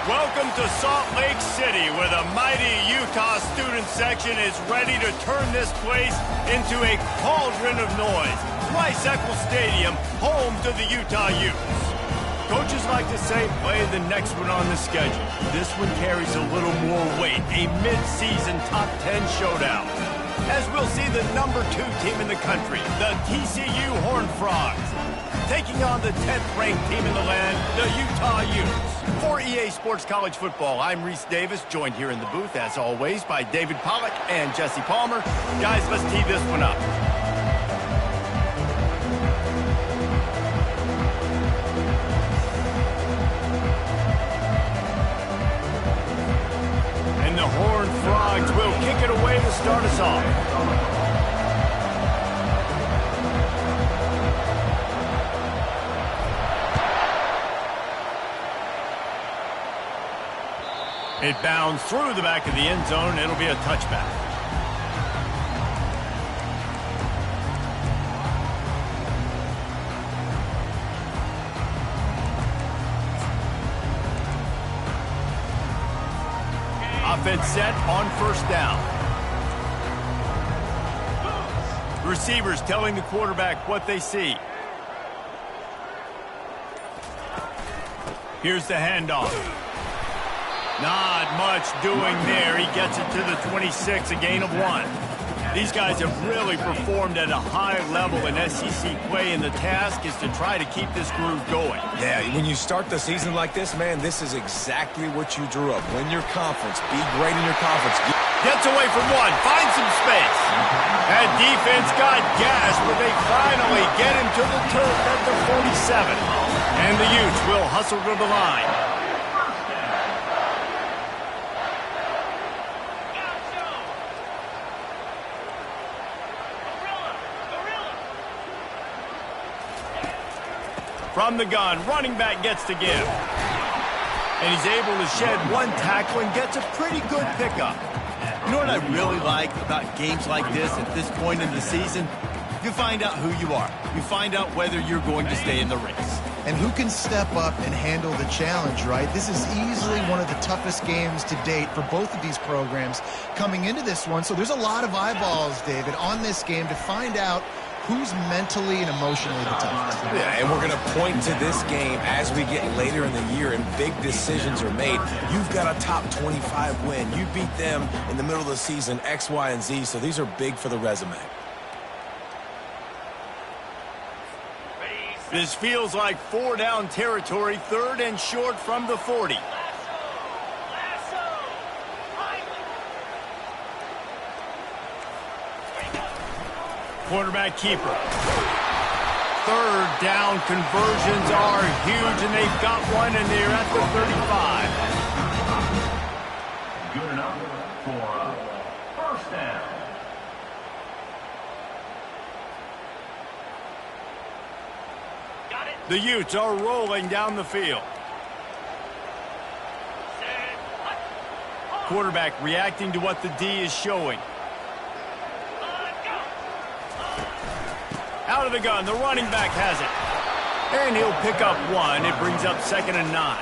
Welcome to Salt Lake City, where the mighty Utah student section is ready to turn this place into a cauldron of noise. Rice-Eccles Stadium, home to the Utah Utes. Coaches like to say, play the next one on the schedule. This one carries a little more weight, a mid-season top 10 showdown. As we'll see the #2 team in the country, the TCU Horned Frogs, taking on the 10th-ranked team in the land, the Utah Utes. For EA Sports College Football, I'm Reese Davis, joined here in the booth, as always, by David Pollack and Jesse Palmer. Guys, let's tee this one up. And the Horned Frogs will kick it away to start us off. It bounds through the back of the end zone. It'll be a touchback. Offense set on first down. Receivers telling the quarterback what they see. Here's the handoff. Not much doing there. He gets it to the 26, a gain of 1. These guys have really performed at a high level in SEC play, and the task is to try to keep this groove going. Yeah, when you start the season like this, man, this is exactly what you drew up. Win your conference. Be great in your conference. Gets away from one. Finds some space. That defense got gas, but they finally get him to the turf at the 47. And the Utes will hustle to the line. From the gun, running back gets to give. And he's able to shed one tackle and gets a pretty good pickup. You know what I really like about games like this at this point in the season? You find out who you are. You find out whether you're going to stay in the race. And who can step up and handle the challenge, right? This is easily one of the toughest games to date for both of these programs coming into this one. So there's a lot of eyeballs, David, on this game to find out who's mentally and emotionally the toughest. Yeah, and we're going to point to this game as we get later in the year and big decisions are made. You've got a top 25 win. You beat them in the middle of the season, X, Y, and Z, so these are big for the resume. This feels like 4-down territory, 3rd and short from the 40. Quarterback keeper. 3rd down conversions are huge, and they've got one, and they're at the 35. Good enough for first down. The Utes are rolling down the field. Quarterback reacting to what the D is showing. Out of the gun, the running back has it. And he'll pick up 1. It brings up 2nd and 9.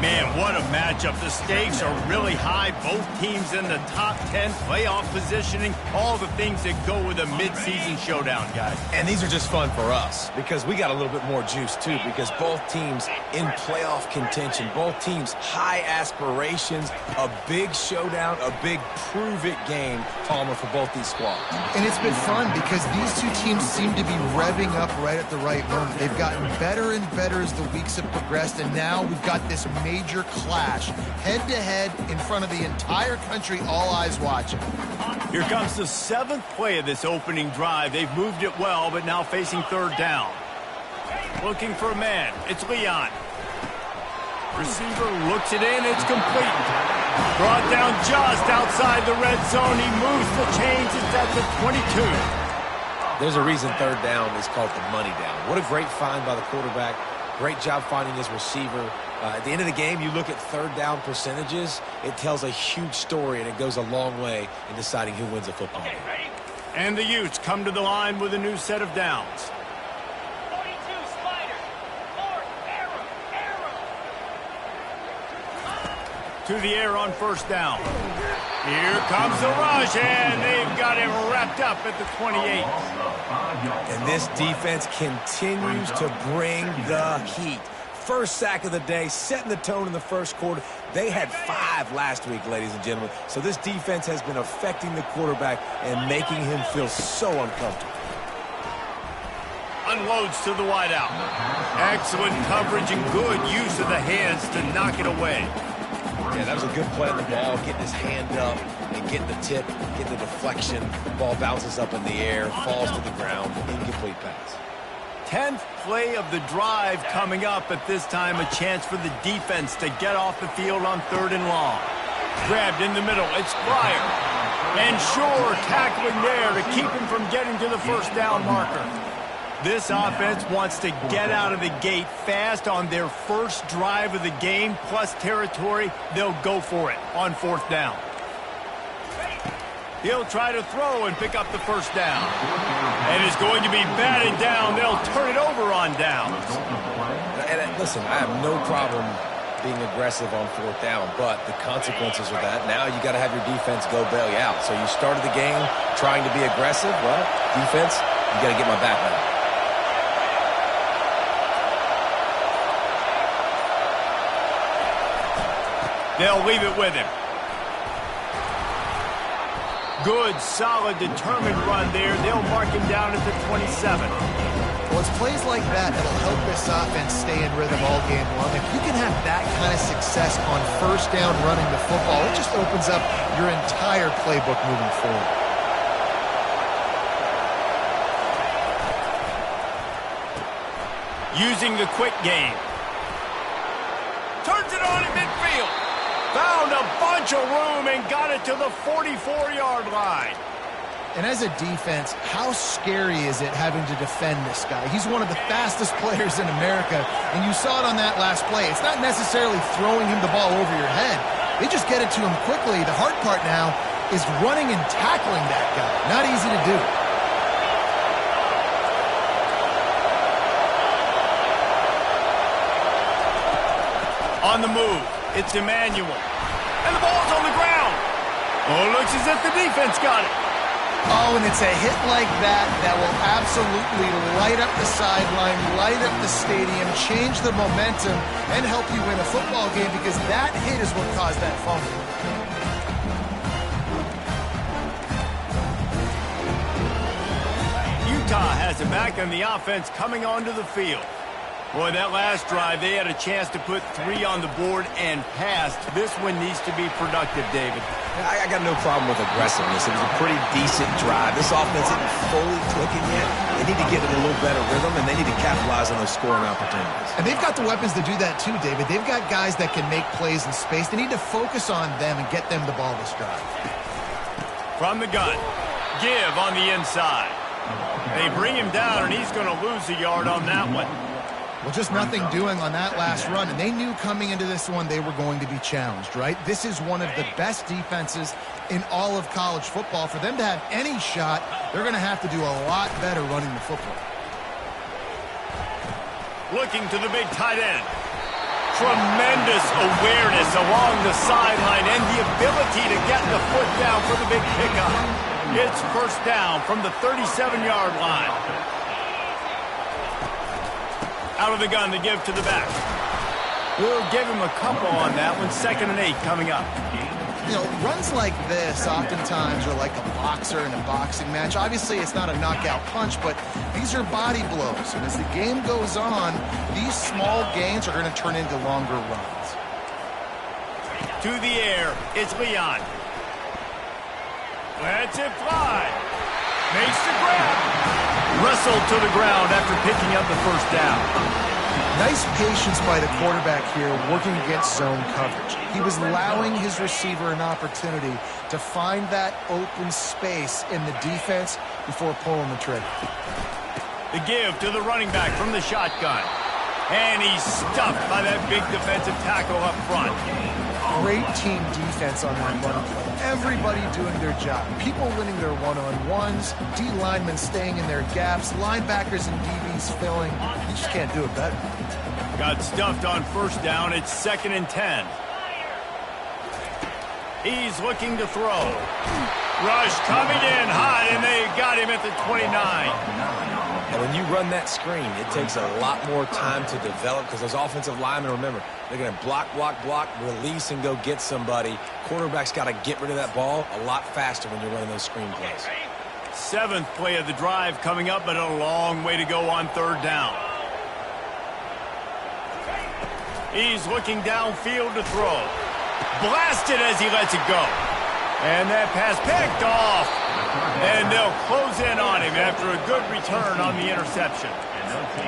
Man, what a matchup. The stakes are really high. Both teams in the top 10, playoff positioning, all the things that go with a midseason showdown, guys. And these are just fun for us because we got a little bit more juice, too, because both teams in playoff contention, both teams high aspirations, a big showdown, a big prove-it game, Palmer, for both these squads. And it's been fun because these two teams seem to be revving up right at the right moment. They've gotten better and better as the weeks have progressed, and now we've got this major clash, head-to-head in front of the entire country, all eyes watching. Here comes the 7th play of this opening drive. They've moved it well, but now facing 3rd down. Looking for a man. It's Leon. Receiver looks it in. It's complete. Brought down just outside the red zone. He moves the chains. It's at the 22. There's a reason 3rd down is called the money down. What a great find by the quarterback. Great job finding his receiver. At the end of the game, you look at 3rd down percentages. It tells a huge story, and it goes a long way in deciding who wins a football game. And the Utes come to the line with a new set of downs. 42 slider. 4th arrow. to the air on first down. Here comes the rush, and they've got him wrapped up at the 28. And this defense continues to bring the heat. First sack of the day, setting the tone in the first quarter. They had 5 last week, ladies and gentlemen. So this defense has been affecting the quarterback and making him feel so uncomfortable. Unloads to the wideout. Excellent coverage and good use of the hands to knock it away. Yeah, that was a good play on the ball, getting his hand up and getting the tip, getting the deflection. Ball bounces up in the air, falls to the ground, incomplete pass. 10th play of the drive coming up. At this time, a chance for the defense to get off the field on 3rd and long. Grabbed in the middle. It's Fryer. And Shore tackling there to keep him from getting to the first down marker. This offense wants to get out of the gate fast on their first drive of the game, plus territory. They'll go for it on 4th down. He'll try to throw and pick up the first down. And it's going to be batted down. They'll turn it over on downs. And listen, I have no problem being aggressive on 4th down, but the consequences of that, now you got to have your defense go bail you out. So you started the game trying to be aggressive. Well, defense, you got to get my back now. They'll leave it with him. Good, solid, determined run there. They'll mark him down at the 27. Well, it's plays like that that'll help this offense stay in rhythm all game long. If you can have that kind of success on first down running the football, it just opens up your entire playbook moving forward. Using the quick game. Turns it on in midfield. Found a bunch of room and got it to the 44-yard line. And as a defense, how scary is it having to defend this guy? He's one of the fastest players in America, and you saw it on that last play. It's not necessarily throwing him the ball over your head. They just get it to him quickly. The hard part now is running and tackling that guy. Not easy to do. On the move, it's Emmanuel. And the ball's on the ground. Oh, it looks as if the defense got it. Oh, and it's a hit like that that will absolutely light up the sideline, light up the stadium, change the momentum, and help you win a football game, because that hit is what caused that fumble. Utah has it back, and the offense coming onto the field. Boy, that last drive, they had a chance to put 3 on the board and passed. This one needs to be productive, David. I got no problem with aggressiveness. It was a pretty decent drive. This offense isn't fully clicking yet. They need to get in a little better rhythm, and they need to capitalize on those scoring opportunities. And they've got the weapons to do that too, David. They've got guys that can make plays in space. They need to focus on them and get them the ball this drive. From the gun, give on the inside. They bring him down, and he's going to lose a yard on that one. Well, just nothing doing on that last run, and they knew coming into this one they were going to be challenged, right? This is one of the best defenses in all of college football. For them to have any shot, they're going to have to do a lot better running the football. Looking to the big tight end. Tremendous awareness along the sideline and the ability to get the foot down for the big pickup. It's first down from the 37-yard line. Out of the gun to give to the back. We'll give him a couple on that one. 2nd and 8 coming up. You know, runs like this oftentimes are like a boxer in a boxing match. Obviously, it's not a knockout punch, but these are body blows. And as the game goes on, these small gains are going to turn into longer runs. To the air, it's Leon. Lets it fly. Makes the grab. Wrestled to the ground after picking up the first down. Nice patience by the quarterback here, working against zone coverage. He was allowing his receiver an opportunity to find that open space in the defense before pulling the trigger. The give to the running back from the shotgun. And he's stuffed by that big defensive tackle up front. Great team defense on that run play. Everybody doing their job. People winning their one-on-ones, D linemen staying in their gaps, linebackers and DBs filling. You just can't do it better. Got stuffed on first down. It's 2nd and 10. He's looking to throw. Rush coming in hot, and they got him at the 29. And when you run that screen, it takes a lot more time to develop because those offensive linemen, remember, they're going to block, release, and go get somebody. Quarterback's got to get rid of that ball a lot faster when you're running those screen plays. 7th play of the drive coming up, but a long way to go on 3rd down. He's looking downfield to throw. Blasted as he lets it go. And that pass picked off. And they'll close in on him after a good return on the interception.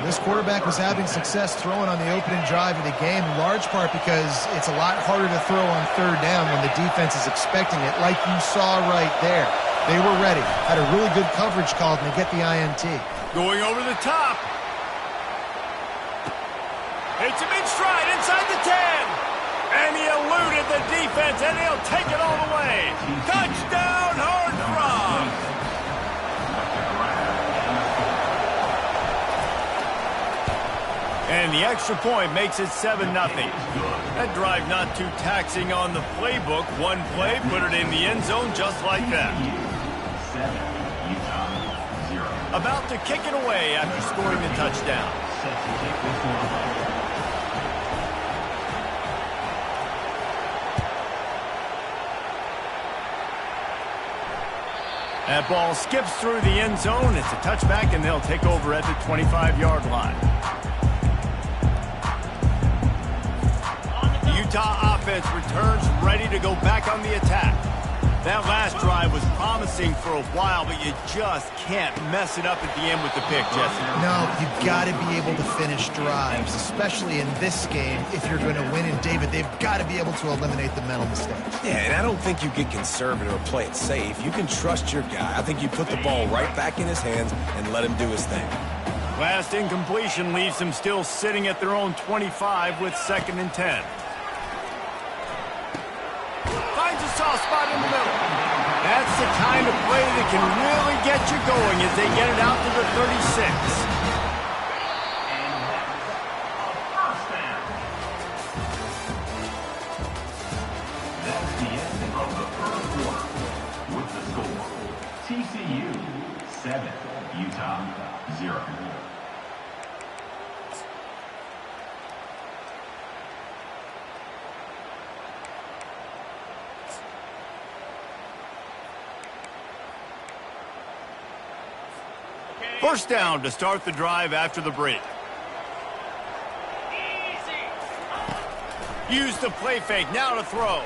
This quarterback was having success throwing on the opening drive of the game, in large part because it's a lot harder to throw on 3rd down when the defense is expecting it, like you saw right there. They were ready, had a really good coverage called, and they get the INT. Going over the top. Hits him in stride inside the 10. And he eluded the defense, and he'll take it all the way. Touchdown, Horned Frogs! And the extra point makes it 7-0. That drive not too taxing on the playbook. One play, put it in the end zone just like that. About to kick it away after scoring the touchdown. That ball skips through the end zone. It's a touchback, and they'll take over at the 25-yard line. The Utah offense returns ready to go back on the attack. That last drive was promising for a while, but you just can't mess it up at the end with the pick, Jesse. No, you've got to be able to finish drives, especially in this game. If you're going to win, and David, they've got to be able to eliminate the mental mistakes. Yeah, and I don't think you get conservative or play it safe. You can trust your guy. I think you put the ball right back in his hands and let him do his thing. Last incompletion leaves them still sitting at their own 25 with 2nd and 10. Finds a soft spot in the middle. That's the kind of play that can really get you going as they get it out to the 36. That's the end of the first quarter. With the score, TCU 7, Utah 0. First down to start the drive after the break. Use the play fake, now to throw.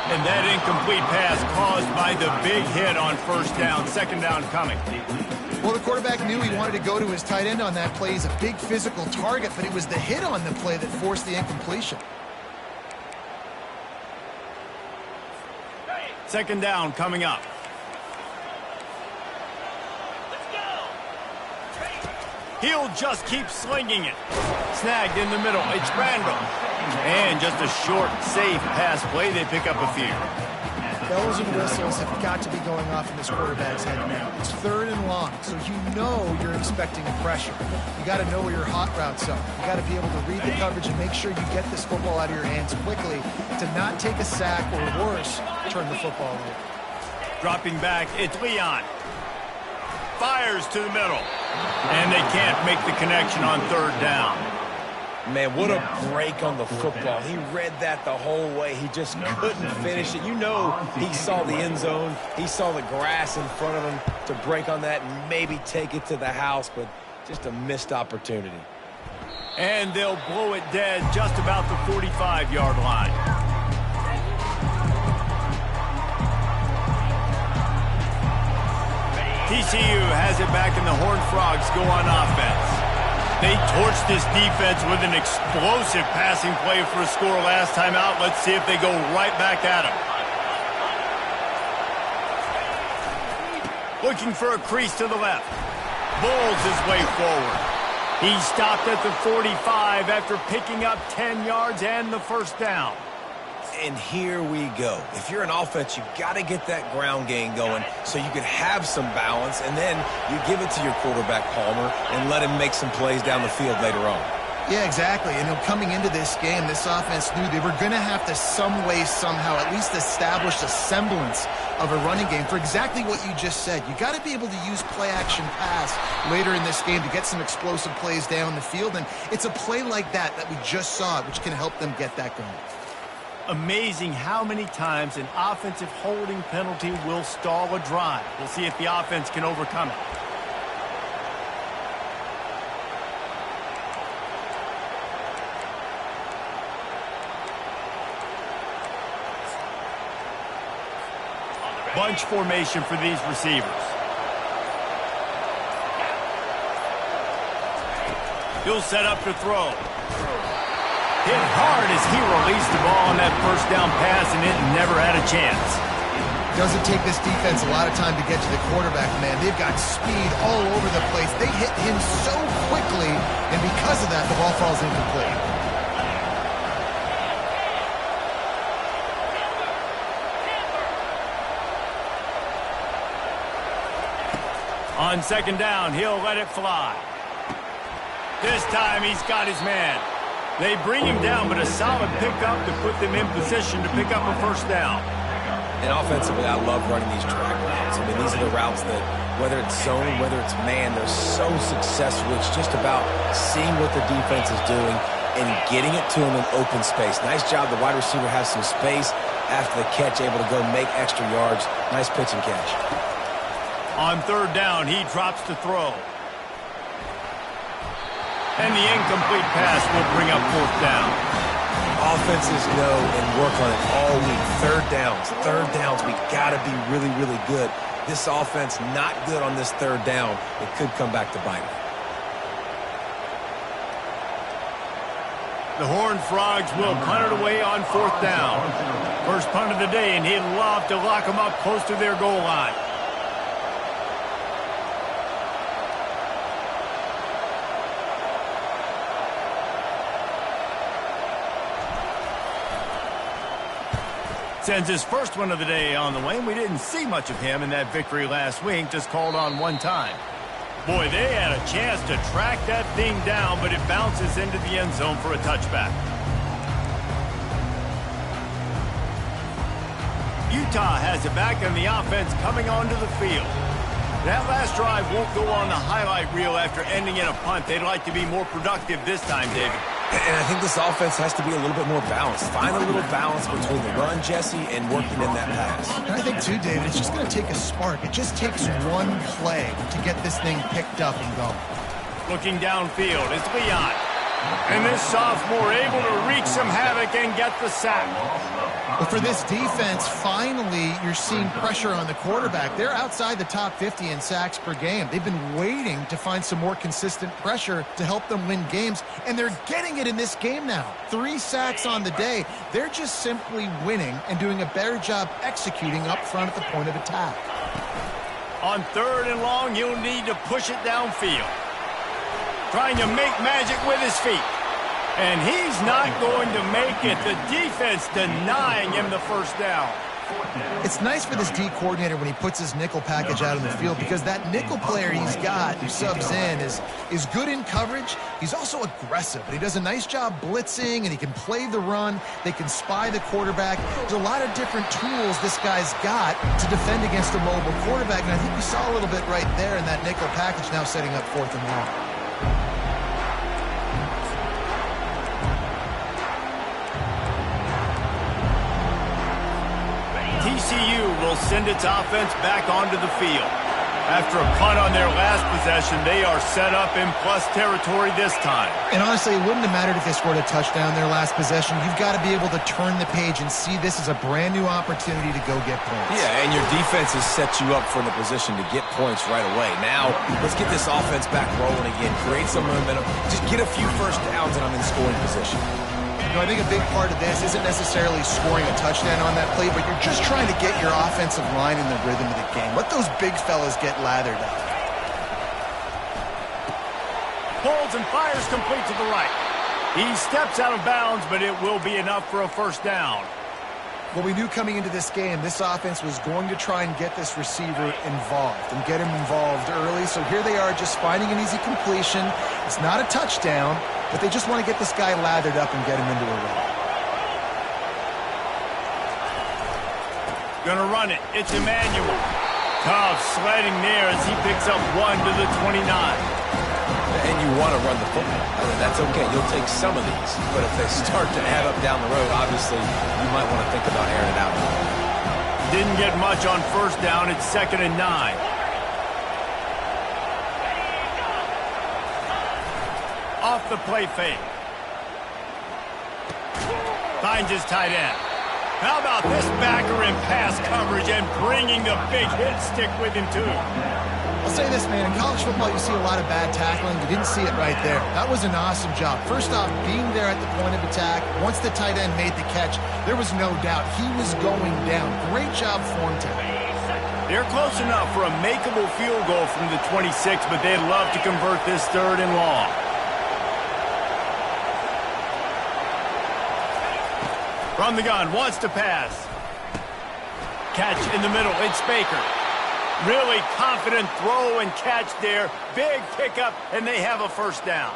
And that incomplete pass caused by the big hit on 1st down. 2nd down coming. Well, the quarterback knew he wanted to go to his tight end on that play. He's a big physical target, but it was the hit on the play that forced the incompletion. 2nd down coming up. He'll just keep slinging it. Snagged in the middle. It's Randall. And just a short, safe pass play. They pick up a few. Bells and whistles have got to be going off in this quarterback's head now. It's 3rd and long, so you know you're expecting a pressure. You got to know where your hot routes are. You got to be able to read the coverage and make sure you get this football out of your hands quickly to not take a sack or worse, turn the football over. Dropping back, it's Leon. Fires to the middle. And they can't make the connection on 3rd down. Man, what a break on the football. He read that the whole way. He just couldn't finish it. You know he saw the end zone. He saw the grass in front of him to break on that and maybe take it to the house, but just a missed opportunity. And they'll blow it dead just about the 45-yard line. TCU has it back, and the Horned Frogs go on offense. They torched this defense with an explosive passing play for a score last time out. Let's see if they go right back at him. Looking for a crease to the left. Bowls his way forward. He stopped at the 45 after picking up 10 yards and the 1st down. And here we go. If you're an offense, you've got to get that ground game going so you can have some balance, and then you give it to your quarterback, Palmer, and let him make some plays down the field later on. Yeah, exactly. And coming into this game, this offense knew they were going to have to some way, somehow, at least establish a semblance of a running game for exactly what you just said. You got to be able to use play-action pass later in this game to get some explosive plays down the field. And it's a play like that we just saw, which can help them get that going. Amazing how many times an offensive holding penalty will stall a drive. We'll see if the offense can overcome it. Bunch formation for these receivers. He'll set up to throw. Hit hard as he released the ball on that first down pass, and it never had a chance. Doesn't take this defense a lot of time to get to the quarterback, man. They've got speed all over the place. They hit him so quickly, and because of that, the ball falls incomplete. On second down, he'll let it fly. This time he's got his man. They bring him down, but a solid pickup to put them in position to pick up a first down. And offensively, I love running these drag routes. I mean, these are the routes that, whether it's zone, whether it's man, they're so successful. It's just about seeing what the defense is doing and getting it to them in open space. Nice job. The wide receiver has some space after the catch, able to go make extra yards. Nice pitch and catch. On third down, he drops to throw. And the incomplete pass will bring up fourth down. Offenses know and work on it all week. Third downs. We got to be really, really good. This offense not good on this third down. It could come back to bite them. The Horned Frogs will punt it away on fourth down. First punt of the day, and he'd love to lock them up close to their goal line. Sends his first one of the day on the way, and we didn't see much of him in that victory last week, just called on one time. Boy, they had a chance to track that thing down, but it bounces into the end zone for a touchback. Utah has it back, and the offense coming onto the field. That last drive won't go on the highlight reel after ending in a punt. They'd like to be more productive this time, David. And I think this offense has to be a little bit more balanced. Find a little balance between the run, Jesse, and working in that pass. And I think, too, David, it's just going to take a spark. It just takes one play to get this thing picked up and going. Looking downfield is Leon. And this sophomore able to wreak some havoc and get the sack. But for this defense, finally, you're seeing pressure on the quarterback. They're outside the top 50 in sacks per game. They've been waiting to find some more consistent pressure to help them win games, and they're getting it in this game now. 3 sacks on the day. They're just simply winning and doing a better job executing up front at the point of attack. On third and long, he'll need to push it downfield. Trying to make magic with his feet. And he's not going to make it. The defense denying him the first down. It's nice for this D coordinator when he puts his nickel package out on the field, because that nickel player he's got who subs in is good in coverage. He's also aggressive, but he does a nice job blitzing, and he can play the run. They can spy the quarterback. There's a lot of different tools this guy's got to defend against a mobile quarterback, and I think we saw a little bit right there in that nickel package, now setting up fourth and long. TCU will send its offense back onto the field. After a punt on their last possession, they are set up in plus territory this time. And honestly, it wouldn't have mattered if they scored a touchdown their last possession. You've got to be able to turn the page and see this as a brand new opportunity to go get points. Yeah, and your defense has set you up for the position to get points right away. Now, let's get this offense back rolling again, create some momentum, just get a few first downs, and I'm in scoring position. I think a big part of this isn't necessarily scoring a touchdown on that play, but you're just trying to get your offensive line in the rhythm of the game. Let those big fellas get lathered up. Pulls and fires complete to the right. He steps out of bounds, but it will be enough for a first down. Well, we knew coming into this game, this offense was going to try and get this receiver involved and get him involved early. So here they are just finding an easy completion. It's not a touchdown, but they just want to get this guy lathered up and get him into a run. Gonna run it. It's Emmanuel. Cobb sledding there as he picks up 1 to the 29. And you want to run the football. I mean, that's okay. You'll take some of these. But if they start to add up down the road, obviously, you might want to think about airing it out. Didn't get much on first down. It's 2nd and 9. Off the play fake. Finds his tight end. How about this backer in pass coverage and bringing the big hit stick with him, too? I'll say this, man. In college football, you see a lot of bad tackling. You didn't see it right there. That was an awesome job. First off, being there at the point of attack. Once the tight end made the catch, there was no doubt he was going down. Great job form today. They're close enough for a makeable field goal from the 26, but they'd love to convert this 3rd and long. From the gun, wants to pass. Catch in the middle, it's Baker. Really confident throw and catch there. Big pickup, and they have a first down.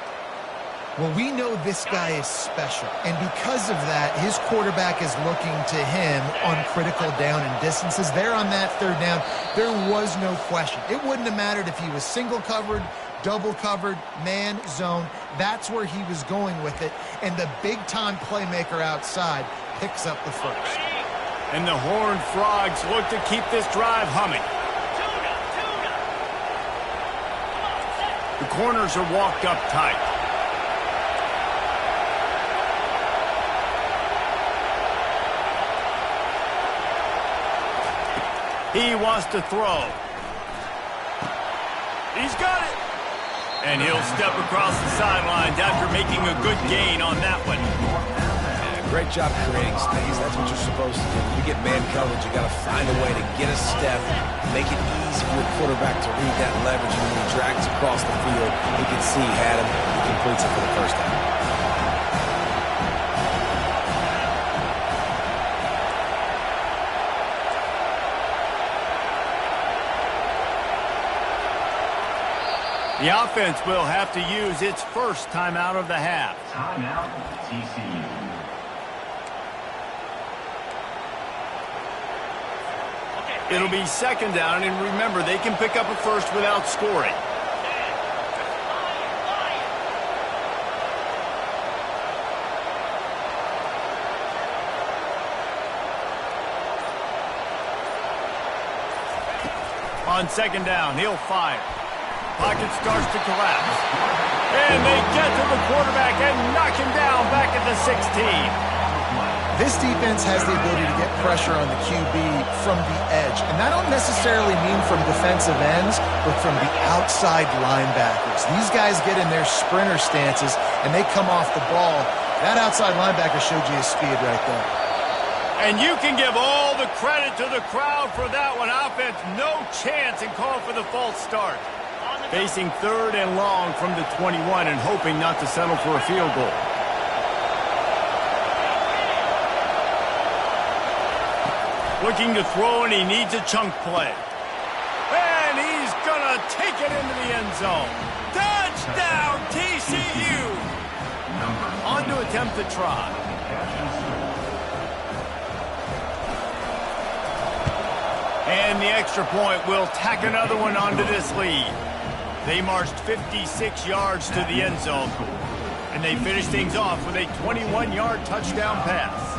Well, we know this guy is special, and because of that, his quarterback is looking to him on critical down and distances. There on that 3rd down, there was no question. It wouldn't have mattered if he was single covered, double covered, man, zone. That's where he was going with it, and the big-time playmaker outside picks up the first. And the Horned Frogs look to keep this drive humming. The corners are walked up tight. He wants to throw. He's got it. And he'll step across the sidelines after making a good gain on that one. Great job creating space. That's what you're supposed to do. When you get man coverage, you got to find a way to get a step, make it easy for your quarterback to read that leverage. And when he drags across the field, you can see he had him. He completes it for the first down. The offense will have to use its first timeout of the half. Timeout, TCU. It'll be 2nd down, and remember, they can pick up a first without scoring. On 2nd down, he'll fire. Pocket starts to collapse. And they get to the quarterback and knock him down back at the 16. This defense has the ability to get pressure on the QB from the edge. And that don't necessarily mean from defensive ends, but from the outside linebackers. These guys get in their sprinter stances, and they come off the ball. That outside linebacker showed you his speed right there. And you can give all the credit to the crowd for that one. Offense, no chance, and call for the false start. Facing 3rd and long from the 21 and hoping not to settle for a field goal. Looking to throw, and he needs a chunk play. And he's going to take it into the end zone. Touchdown, TCU! On to attempt the try. And the extra point will tack another one onto this lead. They marched 56 yards to the end zone. And they finished things off with a 21-yard touchdown pass.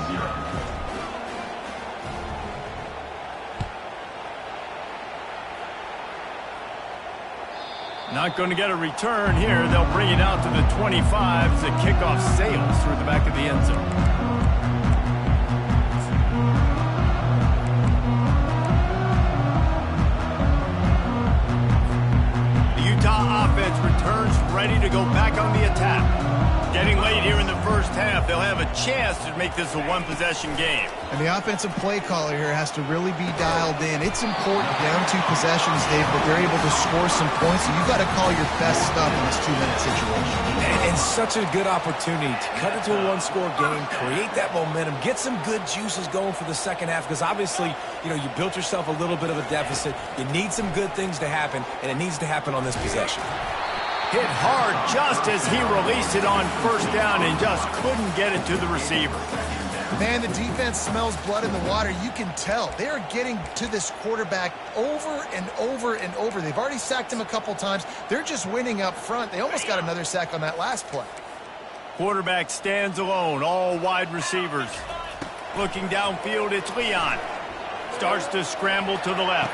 Not going to get a return here. They'll bring it out to the 25 as the kickoff sails through the back of the end zone. The Utah offense returns ready to go back on the attack. Getting late here in the first half, they'll have a chance to make this a one-possession game. And the offensive play caller here has to really be dialed in. It's important down 2 possessions, Dave, that they're able to score some points. So you've got to call your best stuff in this 2-minute situation. And such a good opportunity to cut into a one-score game, create that momentum, get some good juices going for the second half, because obviously, you built yourself a little bit of a deficit. You need some good things to happen, and it needs to happen on this possession. Hit hard just as he released it on first down and just couldn't get it to the receiver. Man, the defense smells blood in the water. You can tell. They are getting to this quarterback over and over and over. They've already sacked him a couple times. They're just winning up front. They almost got another sack on that last play. Quarterback stands alone, all wide receivers. Looking downfield, it's Leon. Starts to scramble to the left.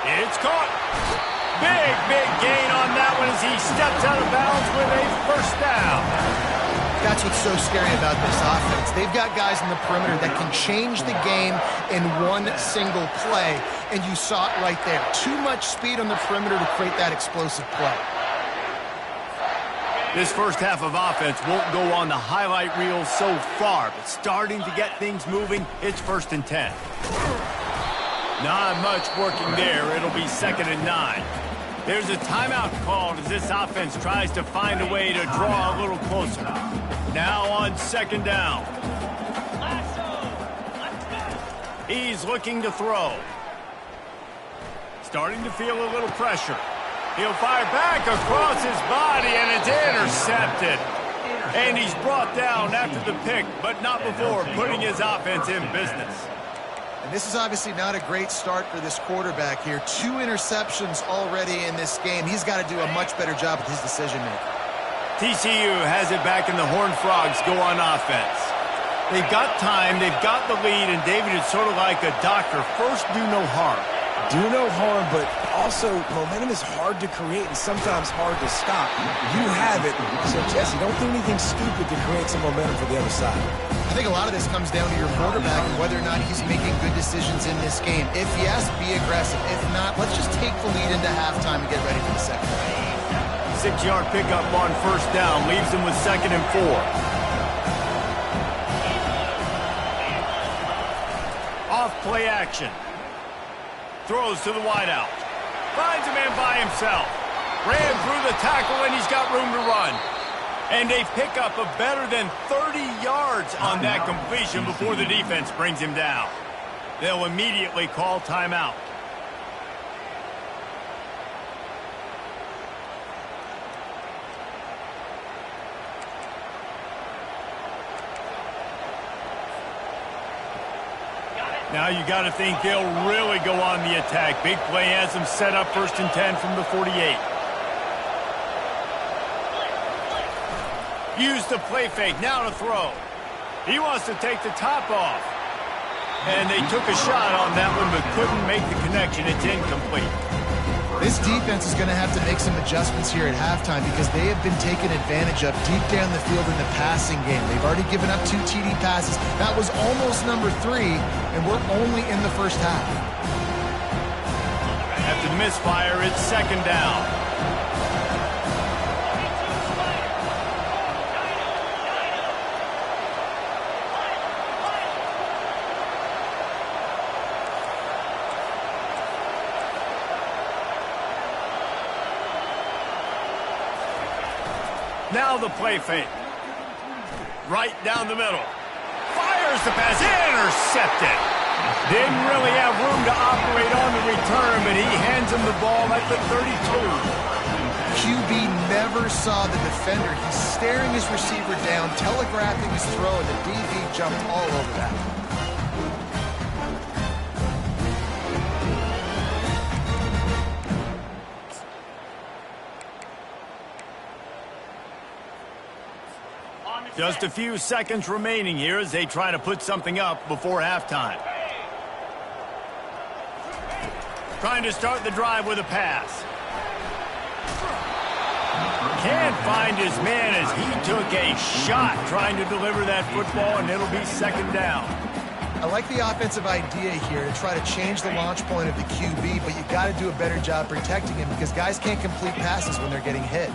It's caught. Big gain on that one as he steps out of bounds with a first down. That's what's so scary about this offense. They've got guys in the perimeter that can change the game in one single play, and you saw it right there. Too much speed on the perimeter to create that explosive play. This first half of offense won't go on the highlight reel so far, but starting to get things moving, it's 1st and 10. Not much working there. It'll be 2nd and 9. There's a timeout called as this offense tries to find a way to draw a little closer. Now on 2nd down. He's looking to throw. Starting to feel a little pressure. He'll fire back across his body, and it's intercepted. And he's brought down after the pick, but not before putting his offense in business. And this is obviously not a great start for this quarterback here. 2 interceptions already in this game. He's got to do a much better job with his decision-making. TCU has it back, and the Horned Frogs go on offense. They've got time, they've got the lead, and David, it's sort of like a doctor. First, do no harm. Do no harm, but also momentum is hard to create and sometimes hard to stop. You have it, so Jesse, don't do anything stupid to create some momentum for the other side. I think a lot of this comes down to your quarterback and whether or not he's making good decisions in this game. If yes, be aggressive. If not, let's just take the lead into halftime and get ready for the second. 6-yard pickup on first down leaves him with 2nd and 4. Off play action. Throws to the wideout. Finds a man by himself. Ran through the tackle, and he's got room to run. And a pickup of better than 30 yards on that completion before the defense brings him down. They'll immediately call timeout. Now you got to think they'll really go on the attack. Big play has them set up 1st and 10 from the 48. Use the play fake, now to throw. He wants to take the top off. And they took a shot on that one, but couldn't make the connection. It's incomplete. This defense is going to have to make some adjustments here at halftime because they have been taken advantage of deep down the field in the passing game. They've already given up 2 TD passes. That was almost number 3, and we're only in the first half. After the misfire, it's 2nd down. Now the play fake. Right down the middle. Fires the pass. Intercepted. Didn't really have room to operate on the return, but he hands him the ball at the 32. QB never saw the defender. He's staring his receiver down, telegraphing his throw, and the DB jumped all over that. Just a few seconds remaining here as they try to put something up before halftime. Trying to start the drive with a pass. Can't find his man as he took a shot trying to deliver that football, and it'll be 2nd down. I like the offensive idea here to try to change the launch point of the QB, but you got to do a better job protecting him because guys can't complete passes when they're getting hit.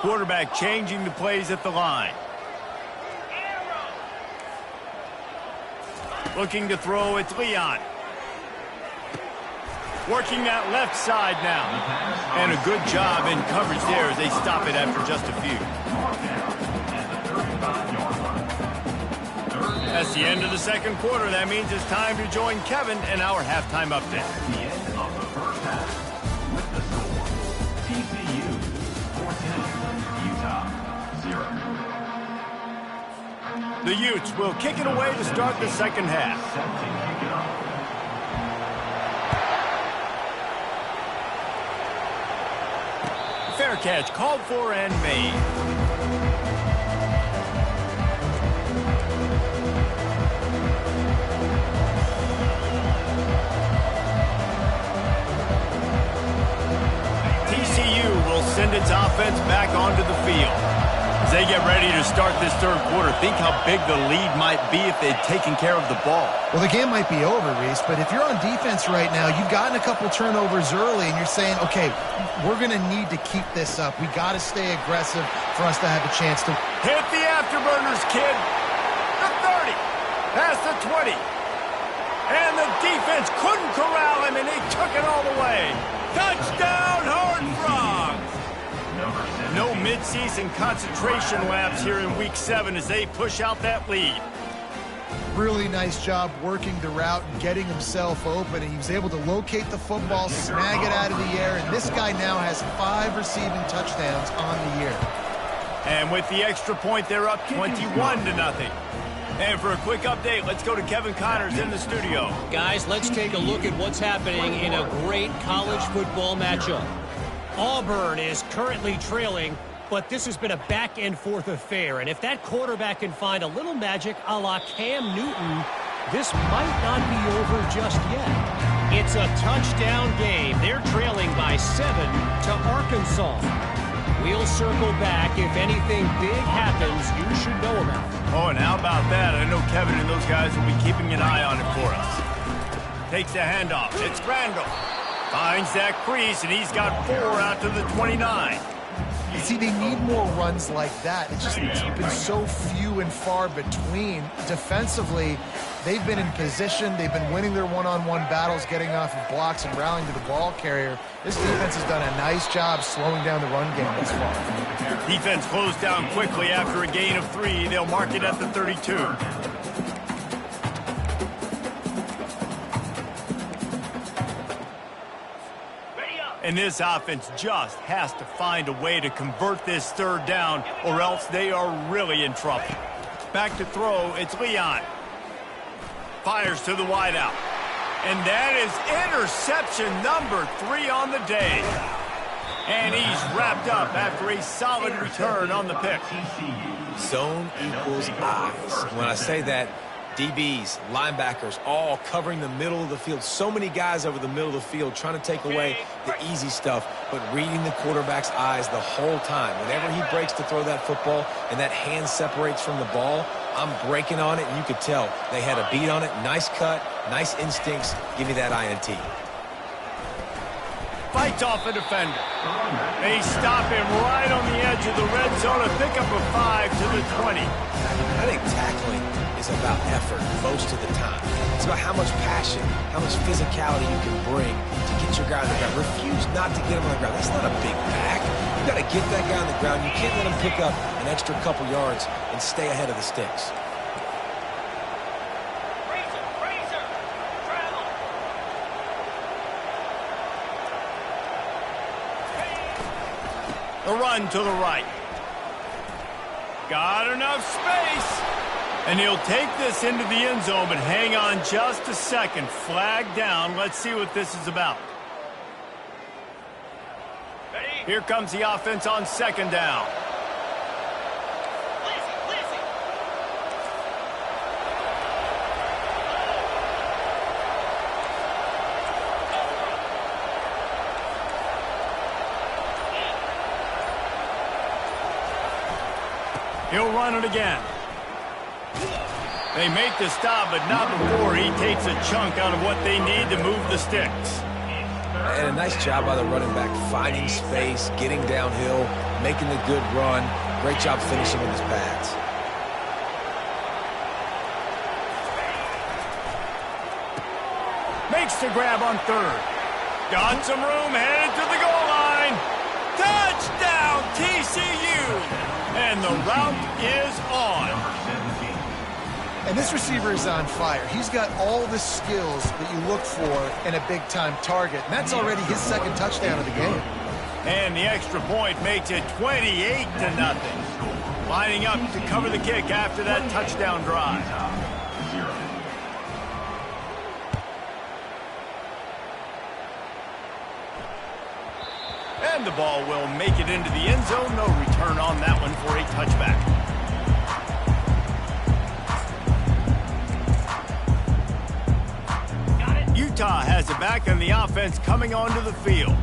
Quarterback changing the plays at the line. Looking to throw, it's Leon. Working that left side now. And a good job in coverage there as they stop it after just a few. That's the end of the second quarter. That means it's time to join Kevin in our halftime update. The end of the first half with the score. TCU 14, Utah 0. The Utes will kick it away to start the second half. Set to kick it off. Fair catch called for and made. TCU will send its offense back onto the field. As they get ready to start this third quarter, think how big the lead might be if they'd taken care of the ball. Well, the game might be over, Reese, but if you're on defense right now, you've gotten a couple turnovers early, and you're saying, okay, we're going to need to keep this up. We got to stay aggressive for us to have a chance to Hit the afterburners, kid. The 30. Past the 20. And the defense couldn't corral him, and he took it all the way. Touchdown, Horned Frogs. No midseason concentration laps here in Week 7 as they push out that lead. really nice job working the route and getting himself open, and he was able to locate the football, snag it out of the air, and this guy now has 5 receiving touchdowns on the year. And with the extra point, they're up 21-0. And for a quick update, let's go to Kevin Connors in the studio. Guys, let's take a look at what's happening in a great college football matchup. Auburn is currently trailing, but this has been a back-and-forth affair. And if that quarterback can find a little magic a la Cam Newton, this might not be over just yet. It's a touchdown game. They're trailing by 7 to Arkansas. We'll circle back. If anything big happens, you should know about it. Oh, and how about that? I know Kevin and those guys will be keeping an eye on it for us. Takes the handoff. It's Randall. Finds that crease, and he's got 4 out to the 29. You see, they need more runs like that. It's just been so few and far between. Defensively, they've been in position. They've been winning their one-on-one battles, getting off of blocks and rallying to the ball carrier. This defense has done a nice job slowing down the run game thus far. Defense closed down quickly after a gain of 3. They'll mark it at the 32. And this offense just has to find a way to convert this third down, or else they are really in trouble. Back to throw, it's Leon. Fires to the wideout. And that is interception number 3 on the day. And he's wrapped up after a solid return on the pick. Zone equals eyes. When I say that, DBs, linebackers, all covering the middle of the field. So many guys over the middle of the field trying to take away the easy stuff, but reading the quarterback's eyes the whole time. Whenever he breaks to throw that football and that hand separates from the ball, I'm breaking on it, and you could tell they had a beat on it. Nice cut, nice instincts. Give me that INT. Fights off a defender. They stop him right on the edge of the red zone, a pickup of 5 to the 20. I think tackling is about effort most of the time. It's about how much passion, how much physicality you can bring to get your guy on the ground. Refuse not to get him on the ground. That's not a big back. You got to get that guy on the ground. You can't let him pick up an extra couple yards and stay ahead of the sticks. A run to the right. Got enough space. And he'll take this into the end zone, but hang on just a second. Flag down. Let's see what this is about. Here comes the offense on second down. He'll run it again. They make the stop, but not before he takes a chunk out of what they need to move the sticks. And a nice job by the running back, finding space, getting downhill, making the good run. Great job finishing with his pads. Makes the grab on third. Got some room, headed to the goal line. Touchdown, TCU! And the route is on. And this receiver is on fire. He's got all the skills that you look for in a big-time target. And that's already his second touchdown of the game. And the extra point makes it 28-0. Lining up to cover the kick after that touchdown drive. And the ball will make it into the end zone. No return on that one for a touchback. Utah has it back, and the offense coming onto the field.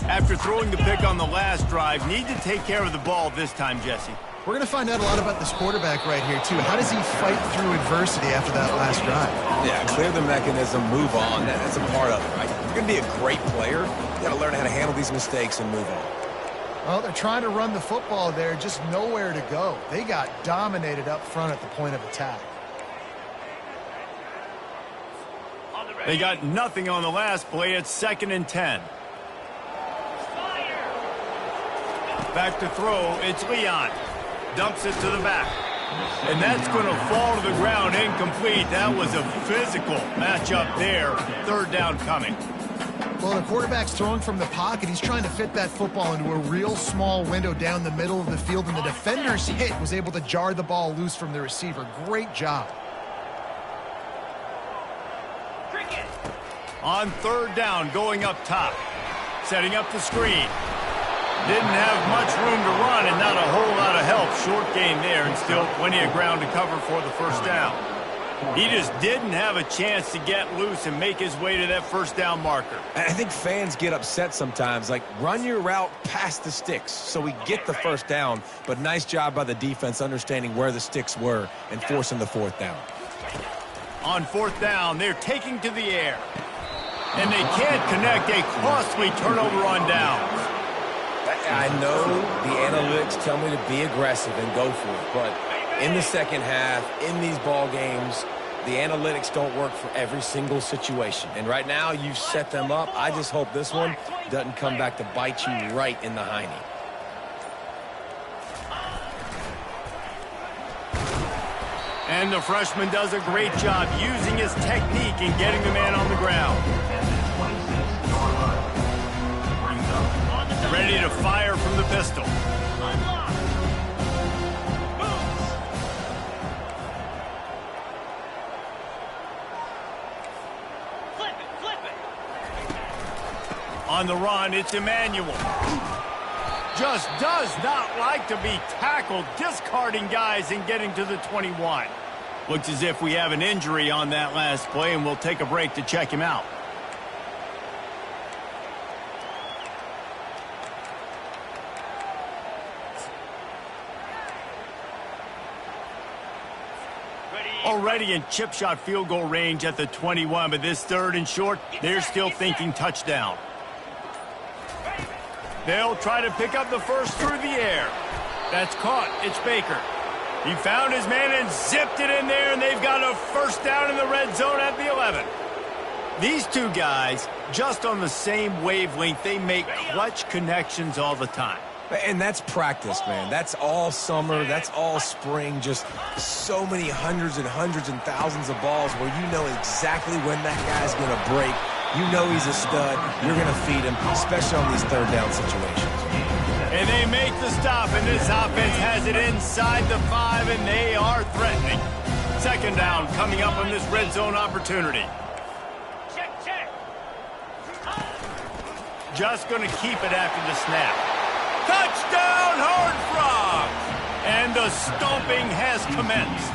After throwing the pick on the last drive, need to take care of the ball this time, Jesse. We're going to find out a lot about this quarterback right here, too. How does he fight through adversity after that last drive? Yeah, clear the mechanism, move on. That's a part of it, right? You're going to be a great player. You got to learn how to handle these mistakes and move on. Well, they're trying to run the football there, just nowhere to go. They got dominated up front at the point of attack. They got nothing on the last play. It's 2nd and 10. Back to throw. It's Leon. Dumps it to the back. And that's going to fall to the ground incomplete. That was a physical matchup there. 3rd down coming. Well, the quarterback's throwing from the pocket. He's trying to fit that football into a real small window down the middle of the field, and the defender's hit was able to jar the ball loose from the receiver. Great job. On 3rd down, going up top. Setting up the screen. Didn't have much room to run and not a whole lot of help. Short gain there and still plenty of ground to cover for the 1st down. He just didn't have a chance to get loose and make his way to that 1st down marker. I think fans get upset sometimes. Like, run your route past the sticks so we get the 1st down. But nice job by the defense understanding where the sticks were and forcing the 4th down. On 4th down, they're taking to the air. And they can't connect. A costly turnover on downs. I know the analytics tell me to be aggressive and go for it, but in the second half, in these ball games, the analytics don't work for every single situation. And right now, you've set them up. I just hope this one doesn't come back to bite you right in the hiney. And the freshman does a great job using his technique and getting the man on the ground. Ready to fire from the pistol. On the run, it's Emmanuel. Just does not like to be tackled, discarding guys and getting to the 21. Looks as if we have an injury on that last play, and we'll take a break to check him out. Already in chip shot field goal range at the 21, but this 3rd and short, they're still thinking touchdown. They'll try to pick up the 1st through the air. That's caught. It's Baker. He found his man and zipped it in there, and they've got a 1st down in the red zone at the 11. These two guys, just on the same wavelength, they make clutch connections all the time. And that's practice, man. That's all summer. That's all spring. Just so many hundreds and thousands of balls where you know exactly when that guy's going to break. You know he's a stud. You're going to feed him, especially on these 3rd down situations. And they make the stop, and this offense has it inside the 5, and they are threatening. 2nd down coming up on this red zone opportunity. Check. Just going to keep it after the snap. Touchdown, Horned Frogs! And the stomping has commenced.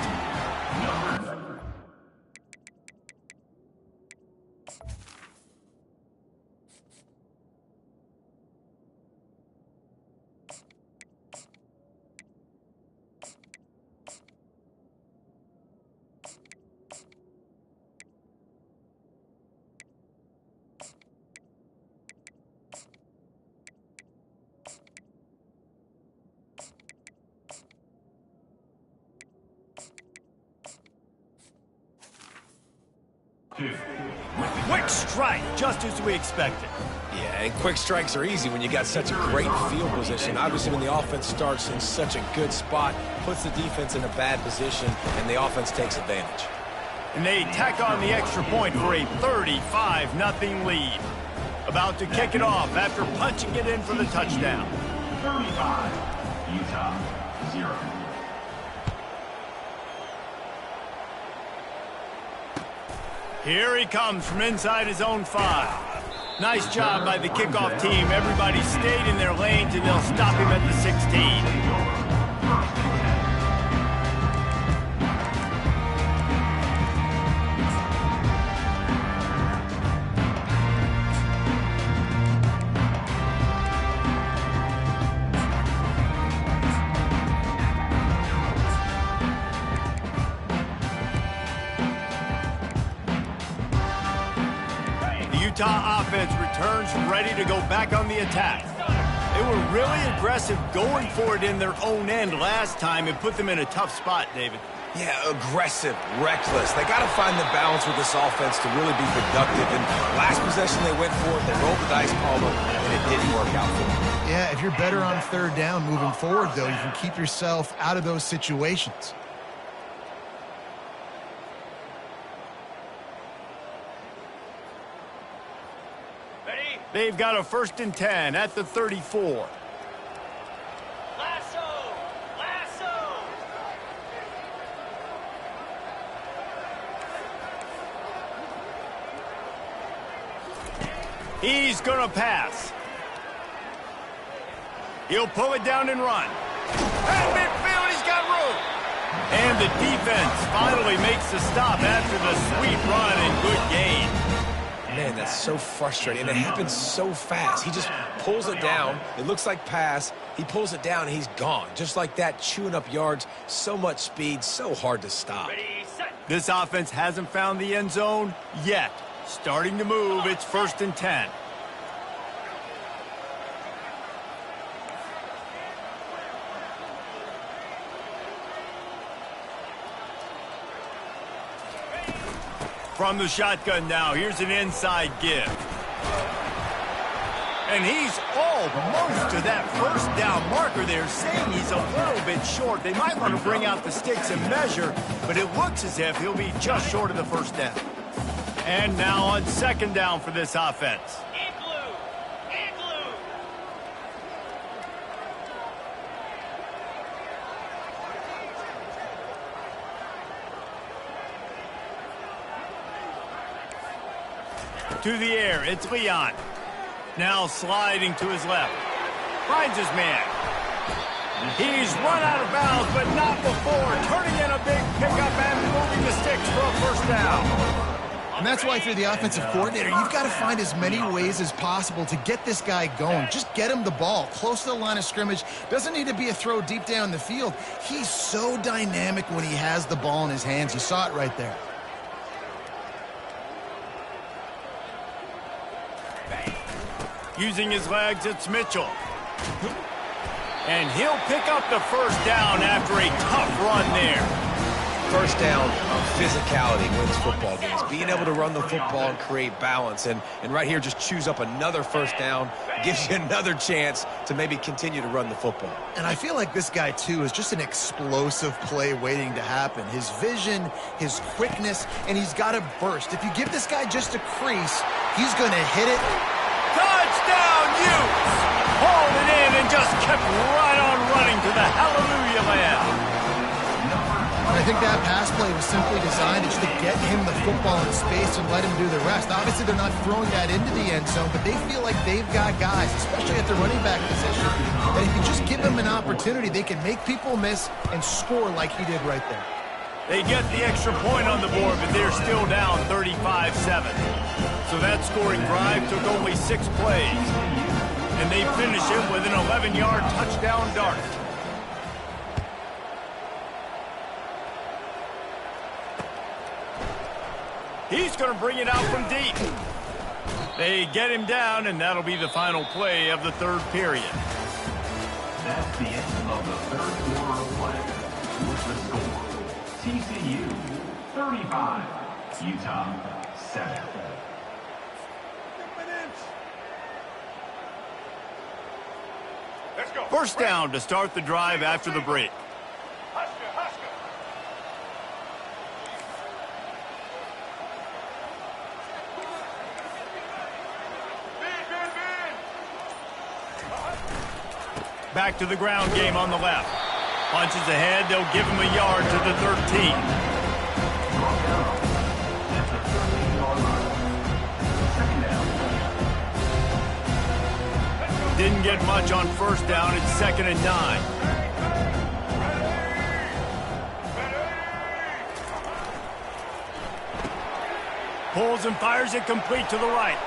Wait. quick strike, just as we expected. Yeah, and quick strikes are easy when you got such a great field position. Obviously, when the offense starts in such a good spot, puts the defense in a bad position, and the offense takes advantage. And they tack on the extra point for a 35-0 lead. About to kick it off after punching it in for the touchdown. 35, Utah 0. Here he comes from inside his own 5. Nice job by the kickoff team. Everybody stayed in their lanes, and they'll stop him at the 16. Utah offense returns ready to go back on the attack. They were really aggressive going for it in their own end last time and put them in a tough spot, David. Yeah, aggressive, reckless. They got to find the balance with this offense to really be productive. And last possession they went for it, they rolled the dice, Palmer, and it didn't work out for them. Yeah, if you're better on third down moving forward, though, you can keep yourself out of those situations. They've got a 1st and 10 at the 34. Lasso! He's going to pass. He'll pull it down and run. At midfield, he's got room. And the defense finally makes the stop after the sweet run and good gain. Man, that's so frustrating, and it happens so fast. He just pulls it down. It looks like pass. He pulls it down, and he's gone. Just like that, chewing up yards. So much speed, so hard to stop. This offense hasn't found the end zone yet. Starting to move, it's 1st and 10. From the shotgun now, here's an inside give. And he's almost to that 1st down marker there, saying he's a little bit short. They might want to bring out the sticks and measure, but it looks as if he'll be just short of the 1st down. And now on 2nd down for this offense. To the air, it's Leon. Now sliding to his left. Finds his man. He's run out of bounds, but not before. Turning in a big pickup and moving the sticks for a 1st down. And that's why if you're the offensive coordinator, you've got to find as many ways as possible to get this guy going. Just get him the ball close to the line of scrimmage. Doesn't need to be a throw deep down the field. He's so dynamic when he has the ball in his hands. You saw it right there. Using his legs, it's Mitchell. And he'll pick up the 1st down after a tough run there. 1st down, physicality wins football games. Being able to run the football and create balance. And right here, just choose up another 1st down. Gives you another chance to maybe continue to run the football. And I feel like this guy, too, is just an explosive play waiting to happen. His vision, his quickness, and he's got a burst. If you give this guy just a crease, he's going to hit it. Touchdown, Utes! Hauled it in and just kept right on running to the hallelujah land. I think that pass play was simply designed just to get him the football in space and let him do the rest. Obviously, they're not throwing that into the end zone, but they feel like they've got guys, especially at the running back position, that if you just give them an opportunity, they can make people miss and score like he did right there. They get the extra point on the board, but they're still down 35-7. So that scoring drive took only 6 plays. And they finish it with an 11-yard touchdown dart. He's going to bring it out from deep. They get him down, and that'll be the final play of the 3rd period. That's the end of the 3rd quarter of play. With the score, TCU 35, Utah 7. First down to start the drive after the break. Back to the ground game on the left. Punches ahead, they'll give him a yard to the 13. Didn't get much on first down. It's 2nd and 9. Pulls and fires it complete to the right.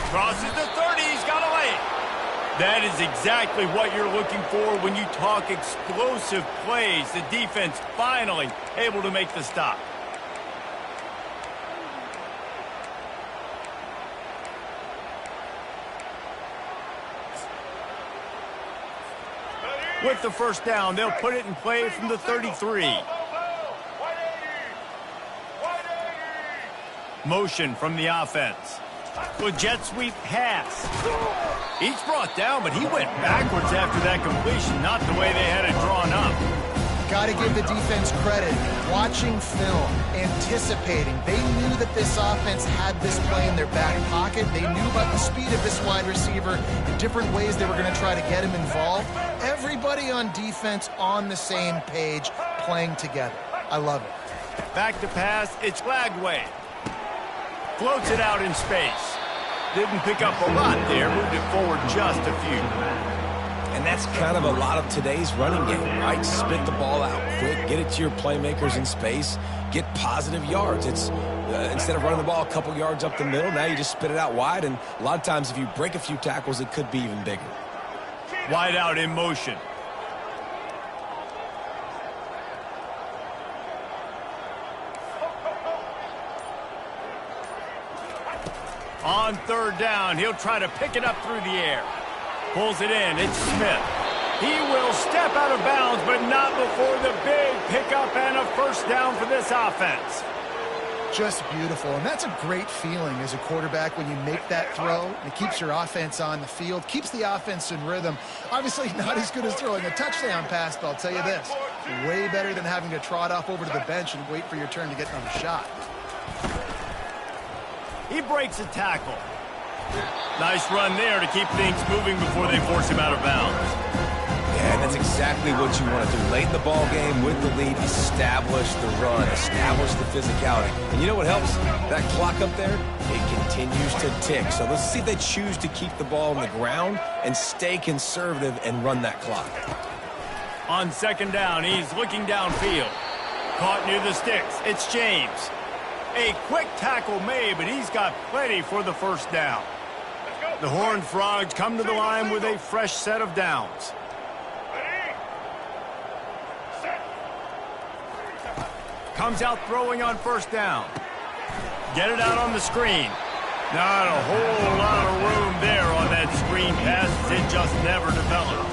Crosses the 30. He's got a lane. That is exactly what you're looking for when you talk explosive plays. The defense finally able to make the stop. With the first down, they'll put it in play from the 33. Motion from the offense. With jet sweep pass. He's brought down, but he went backwards after that completion, not the way they had it drawn up. Got to give the defense credit. Watching film, anticipating. They knew that this offense had this play in their back pocket. They knew about the speed of this wide receiver, the different ways they were going to try to get him involved. Everybody on defense on the same page, playing together. I love it. Back to pass, it's Lagway. Floats it out in space. Didn't pick up a lot there, moved it forward just a few. And that's kind of a lot of today's running game, right? Spit the ball out quick, get it to your playmakers in space, get positive yards. It's instead of running the ball a couple yards up the middle, now you just spit it out wide, and a lot of times if you break a few tackles, it could be even bigger. Wide out in motion. On third down, he'll try to pick it up through the air. Pulls it in, it's Smith. He will step out of bounds, but not before the big pickup and a first down for this offense. Just beautiful, and that's a great feeling as a quarterback when you make that throw. It keeps your offense on the field, keeps the offense in rhythm. Obviously not as good as throwing a touchdown pass, but I'll tell you this, way better than having to trot off over to the bench and wait for your turn to get another shot. He breaks a tackle. Nice run there to keep things moving before they force him out of bounds. Yeah, that's exactly what you want to do. Late in the ball game with the lead, establish the run, establish the physicality. And you know what helps? That clock up there, it continues to tick. So let's see if they choose to keep the ball on the ground and stay conservative and run that clock. On second down, he's looking downfield. Caught near the sticks. It's James. A quick tackle made, but he's got plenty for the first down. The Horned Frogs come to the line with a fresh set of downs. Comes out throwing on first down. Get it out on the screen. Not a whole lot of room there on that screen pass. It just never developed.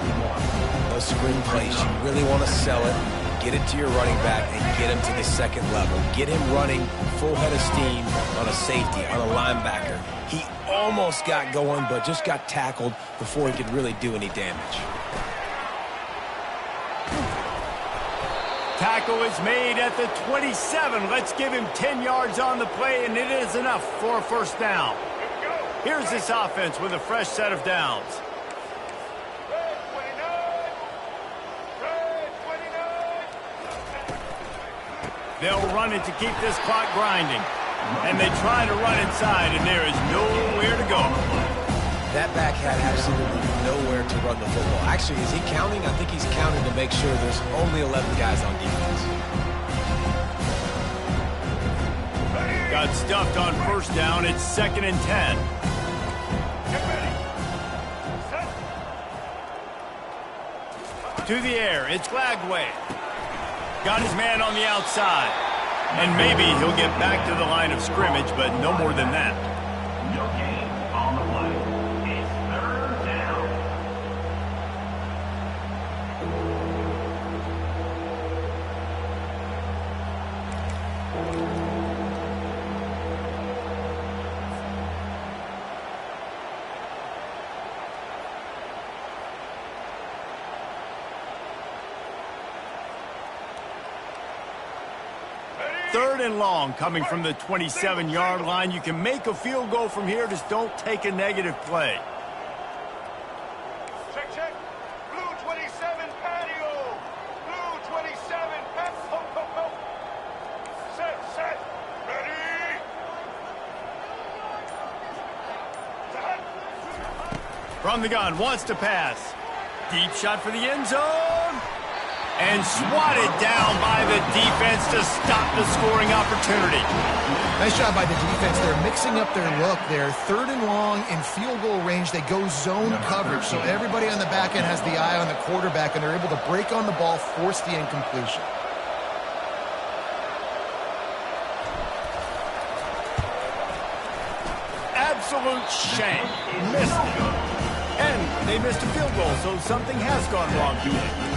Those screen plays, you really want to sell it. Get it to your running back and get him to the second level. Get him running full head of steam on a safety, on a linebacker. He almost got going, but just got tackled before he could really do any damage. Tackle is made at the 27. Let's give him 10 yards on the play, and it is enough for a first down. Here's this offense with a fresh set of downs. They'll run it to keep this clock grinding. And they try to run inside, and there is nowhere to go. That back had absolutely nowhere to run the football. Actually, is he counting? I think he's counting to make sure there's only 11 guys on defense. Got stuffed on first down. It's 2nd and 10. To the air, it's Lagway. Got his man on the outside. And maybe he'll get back to the line of scrimmage, but no more than that. No gain on the play. It's third down. 3rd and long coming from the 27-yard line. You can make a field goal from here. Just don't take a negative play. Check, check. Blue 27 patio. Blue 27 patio. Set, set. Ready. From the gun, wants to pass. Deep shot for the end zone. And swatted down by the defense to stop the scoring opportunity. Nice job by the defense. They're mixing up their look. They're 3rd and long in field goal range. They go zone coverage. So everybody on the back end has the eye on the quarterback, and they're able to break on the ball, force the incompletion. Absolute shame. Missed it. And they missed a field goal, so something has gone wrong today.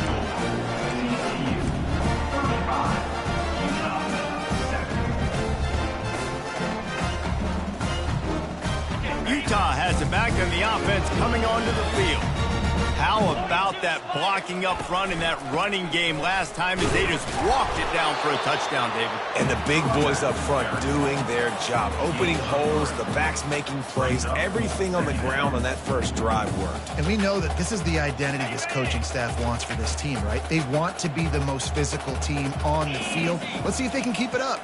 Utah has it back, and the offense coming onto the field. How about that blocking up front in that running game last time as they just walked it down for a touchdown, David? And the big boys up front doing their job. Opening holes, the backs making plays. Everything on the ground on that first drive worked. And we know that this is the identity this coaching staff wants for this team, right? They want to be the most physical team on the field. Let's see if they can keep it up.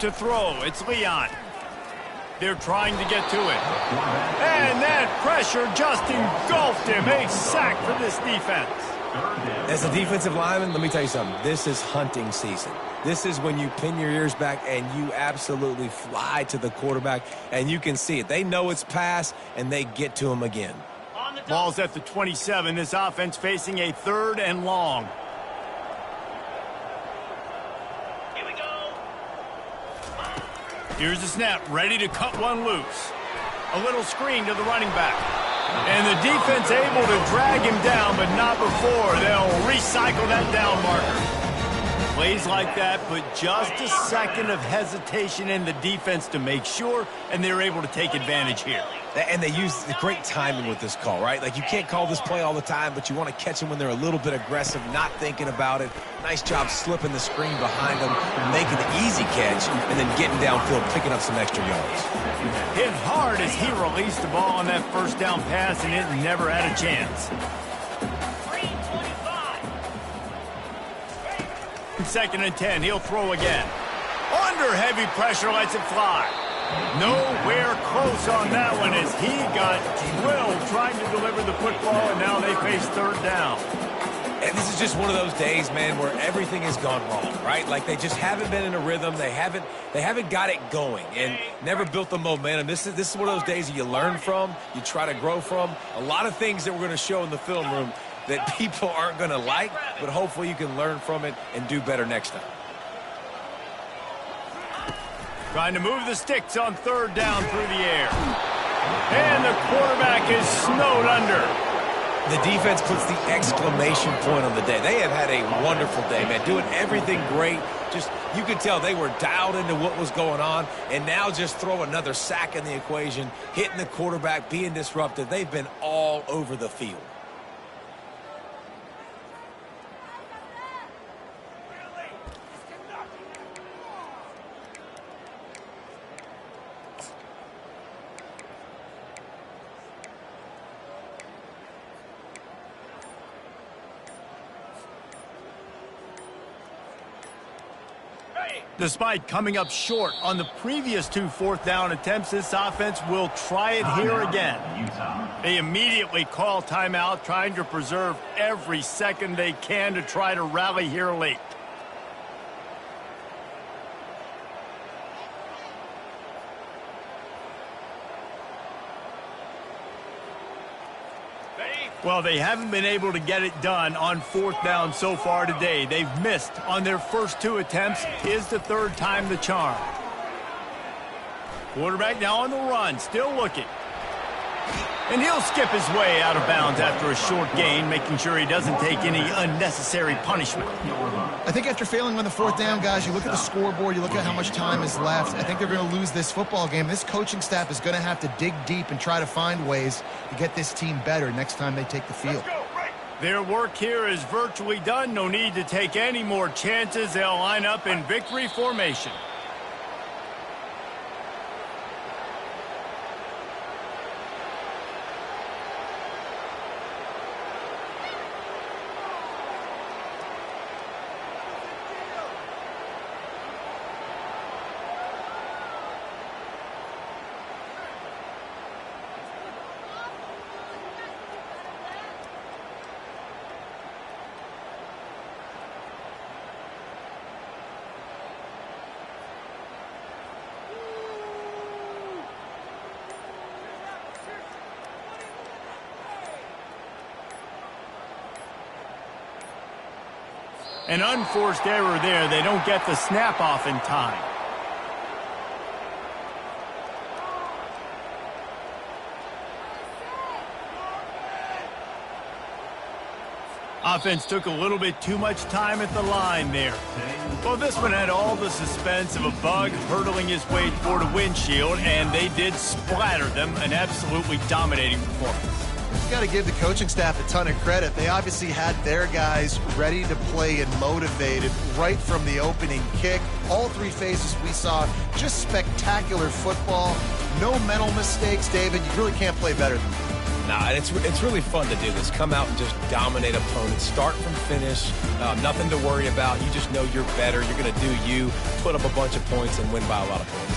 To throw, it's Leon. They're trying to get to it. And that pressure just engulfed him. A sack for this defense. As a defensive lineman, let me tell you something. This is hunting season. This is when you pin your ears back and you absolutely fly to the quarterback, and you can see it. They know it's pass, and they get to him again. Ball's at the 27. This offense facing a 3rd and long. Here's the snap, ready to cut one loose. A little screen to the running back. And the defense able to drag him down, but not before. They'll recycle that down marker. Plays like that, but just a second of hesitation in the defense to make sure, and they're able to take advantage here. And they use great timing with this call, right? Like, you can't call this play all the time, but you want to catch them when they're a little bit aggressive, not thinking about it. Nice job slipping the screen behind them, making the easy catch, and then getting downfield, picking up some extra yards. Hit hard as he released the ball on that first down pass, and it never had a chance. 2nd and 10, he'll throw again. Under heavy pressure, lets it fly. Nowhere close on that one as he got drilled trying to deliver the football, and now they face 3rd down. And this is just one of those days, man, where everything has gone wrong, right? Like, they just haven't been in a rhythm. They haven't got it going and never built the momentum. This is one of those days that you learn from, you try to grow from. A lot of things that we're going to show in the film room that people aren't going to like, but hopefully you can learn from it and do better next time. Trying to move the sticks on 3rd down through the air. And the quarterback is snowed under. The defense puts the exclamation point on the day. They have had a wonderful day, man, doing everything great. Just, you could tell they were dialed into what was going on, and now just throw another sack in the equation, hitting the quarterback, being disruptive. They've been all over the field. Despite coming up short on the previous 2 4th down attempts, this offense will try it here again. They immediately call timeout, trying to preserve every second they can to try to rally here late. Well, they haven't been able to get it done on 4th down so far today. They've missed on their first 2 attempts. Is the 3rd time the charm. Quarterback now on the run, still looking. And he'll skip his way out of bounds after a short gain, making sure he doesn't take any unnecessary punishment. I think after failing on the 4th down, guys, you look at the scoreboard, you look at how much time is left. I think they're going to lose this football game. This coaching staff is going to have to dig deep and try to find ways to get this team better next time they take the field. Their work here is virtually done. No need to take any more chances. They'll line up in victory formation. An unforced error there. They don't get the snap off in time. Offense took a little bit too much time at the line there. Well, this one had all the suspense of a bug hurtling his way toward a windshield, and they did splatter them. An absolutely dominating performance. You've got to give the coaching staff a ton of credit. They obviously had their guys ready to play and motivated right from the opening kick. All three phases we saw, just spectacular football. No mental mistakes, David. You really can't play better than that. Nah, and it's really fun to do this. Come out and just dominate opponents. Start from finish. Nothing to worry about. You just know you're better. You're going to do you, put up a bunch of points, and win by a lot of points.